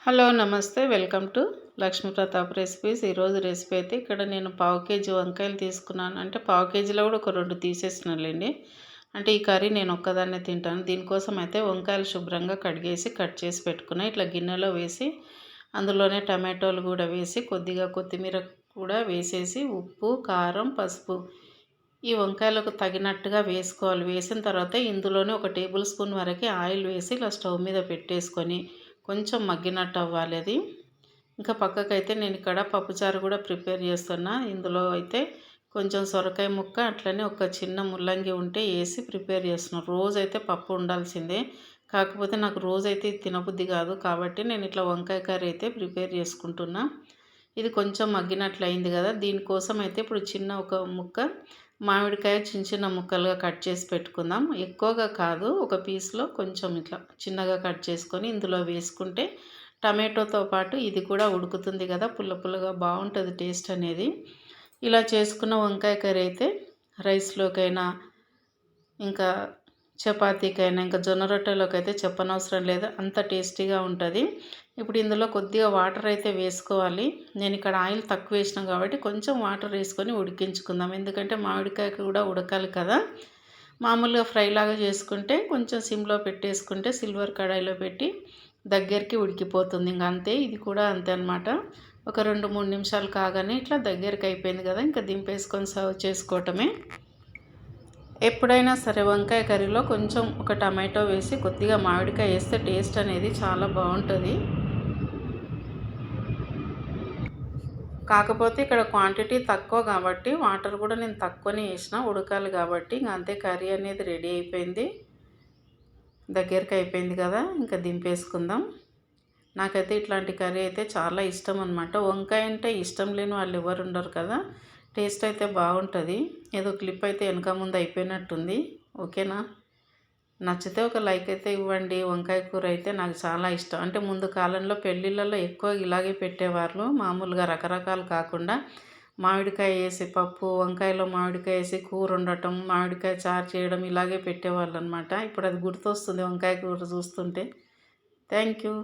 Hello నమస్తే welcome to Lakshmi Pratap recipes. ఈరోజు recipe అయితే ఇక్కడ నేను పావు కేజీ వంకాయలు తీసుకున్నాను. అంటే పావు కేజీలో కూడా ఒక 2 తీసేసినానులేండి. అంటే ఈ కర్రీ నేను ఒక్కదాన్నే తింటాను. దీనికోసం అయితే వంకాయలు శుభ్రంగా కడిగేసి కట్ చేసి పెట్టుకున్నా. ఇట్లా గిన్నెలో వేసి అందులోనే టమాటోలు కూడా వేసి కొద్దిగా కొత్తిమీర కూడా వేసేసి ఉప్పు, కారం, పసుపు ఈ వంకాయలకు తగినట్టుగా వేసుకోవాలి. వేసిన తర్వాత ఇందులోనే ఒక టేబుల్ స్పూన్ వరకు ఆయిల్ వేసి ఇలా స్టవ్ మీద పెట్టేసుకొని కొంచెం మగ్గినట్టు అవ్వాలి అది. ఇంకా పక్కకైతే నేను ఇక్కడ పప్పుచారు కూడా ప్రిపేర్ చేస్తున్నా. ఇందులో అయితే కొంచెం సొరకాయ ముక్క అట్లనే ఒక చిన్న ముల్లంగి ఉంటే వేసి ప్రిపేర్ చేస్తున్నాను. రోజైతే పప్పు ఉండాల్సిందే, కాకపోతే నాకు రోజైతే తినబుద్ధి కాదు కాబట్టి నేను ఇట్లా వంకాయ కర్రీ అయితే ప్రిపేర్ చేసుకుంటున్నా. ఇది కొంచెం మగ్గినట్లు అయింది కదా. దీనికోసం అయితే ఇప్పుడు చిన్న ఒక ముక్క మామిడికాయ చిన్న చిన్న ముక్కలుగా కట్ చేసి పెట్టుకుందాం. ఎక్కువగా కాదు, ఒక పీస్లో కొంచెం ఇట్లా చిన్నగా కట్ చేసుకొని ఇందులో వేసుకుంటే టమాటోతో పాటు ఇది కూడా ఉడుకుతుంది కదా, పుల్ల పుల్లగా బాగుంటుంది టేస్ట్ అనేది. ఇలా చేసుకున్న వంకాయ కర్రీ అయితే రైస్లోకైనా ఇంకా చపాతీకైనా ఇంకా జొన్న రొట్టెలోకి అయితే చెప్పనవసరం లేదు, అంత టేస్టీగా ఉంటుంది. ఇప్పుడు ఇందులో కొద్దిగా వాటర్ అయితే వేసుకోవాలి. నేను ఇక్కడ ఆయిల్ తక్కువ వేసినాం కాబట్టి కొంచెం వాటర్ వేసుకొని ఉడికించుకుందాం. ఎందుకంటే మామిడికాయ కూడా ఉడకాలి కదా. మామూలుగా ఫ్రై లాగా చేసుకుంటే కొంచెం సిమ్లో పెట్టేసుకుంటే సిల్వర్ కడాయిలో పెట్టి దగ్గరికి ఉడికిపోతుంది. ఇంక అంతే, ఇది కూడా అంతే అనమాట. ఒక 2-3 నిమిషాలు కాగానే ఇట్లా దగ్గరికి అయిపోయింది కదా, ఇంకా దింపేసుకొని సర్వ్ చేసుకోవటమే. ఎప్పుడైనా సరే వంకాయ కర్రీలో కొంచెం ఒక టమాటో వేసి కొద్దిగా మామిడికాయ వేస్తే టేస్ట్ అనేది చాలా బాగుంటుంది. కాకపోతే ఇక్కడ క్వాంటిటీ తక్కువ కాబట్టి వాటర్ కూడా నేను తక్కువనే వేసిన, ఉడకాలి కాబట్టి. ఇంక అంతే, కర్రీ అనేది రెడీ అయిపోయింది, దగ్గరికి అయిపోయింది కదా, ఇంకా దింపేసుకుందాం. నాకైతే ఇట్లాంటి కర్రీ అయితే చాలా ఇష్టం అనమాట. వంకాయ అంటే ఇష్టం లేని వాళ్ళు ఎవరు ఉండరు కదా. టేస్ట్ అయితే బాగుంటుంది. ఏదో క్లిప్ అయితే వెనక ముందు అయిపోయినట్టుంది. ఓకేనా? నచ్చితే ఒక లైక్ అయితే ఇవ్వండి. వంకాయ కూర అయితే నాకు చాలా ఇష్టం. అంటే ముందు కాలంలో పెళ్ళిళ్ళలో ఎక్కువ ఇలాగే పెట్టేవాళ్ళు, మామూలుగా రకరకాలు కాకుండా మామిడికాయ వేసి పప్పు, వంకాయలో మామిడికాయ వేసి కూర వండటం, మామిడికాయ చారు చేయడం ఇలాగే పెట్టేవాళ్ళు అనమాట. ఇప్పుడు అది గుర్తొస్తుంది వంకాయ కూర చూస్తుంటే. Thank you.